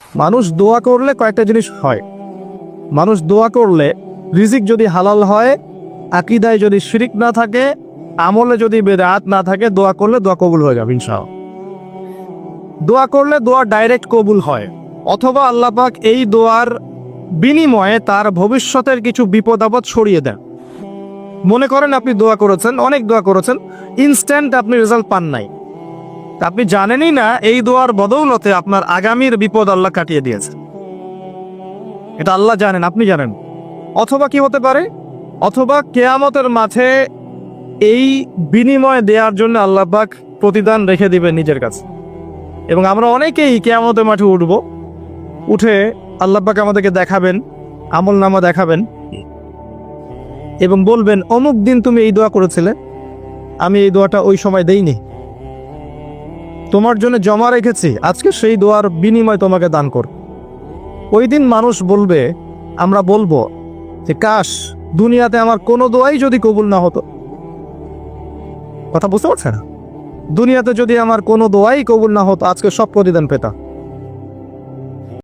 মানুষ দোয়া করলে কয়েকটা জিনিস হয়। মানুষ দোয়া করলে রিজিক যদি হালাল হয়, আকীদায় যদি শিরিক না থাকে, আমলে যদি বেদাত না থাকে, দোয়া করলে দোয়া কবুল হয়ে যাবে ইনশাআল্লাহ। দোয়া করলে দোয়া ডাইরেক্ট কবুল হয়, অথবা আল্লাহ পাক এই দোয়ার বিনিময়ে তার ভবিষ্যতের কিছু বিপদ আপদ সরিয়ে দেন। মনে করেন আপনি দোয়া করেছেন, অনেক দোয়া করেছেন, ইনস্ট্যান্ট আপনি রেজাল্ট পান নাই, আপনি জানেনই না এই দোয়ার বদৌলতে আপনার আগামীর বিপদ আল্লাহ কাটিয়ে দিয়েছে। এটা আল্লাহ জানেন, আপনি জানেন। অথবা কি হতে পারে, অথবা কেয়ামতের মাঠে এই বিনিময় দেওয়ার জন্য আল্লাহ পাক প্রতিদান রেখে দিবেন নিজের কাছে। এবং আমরা অনেকেই কেয়ামতের মাঠে উঠব, উঠে আল্লাহ পাক আমাদেরকে দেখাবেন, আমল নামা দেখাবেন এবং বলবেন, অমুক দিন তুমি এই দোয়া করেছিলে, আমি এই দোয়াটা ওই সময় দেইনি, তোমার জন্য জমা রেখেছি, আজকে সেই দোয়ার বিনিময় তোমাকে দান কর। ওই দিন মানুষ বলবে, আমরা বলবো যে কাশ দুনিয়াতে আমার কোনো দোয়াই যদি কবুল না হতো। কথা বুঝতে পারছে না? দুনিয়াতে যদি আমার কোনো দোয়াই কবুল না হতো, আজকে সব প্রতিদান পেতাম।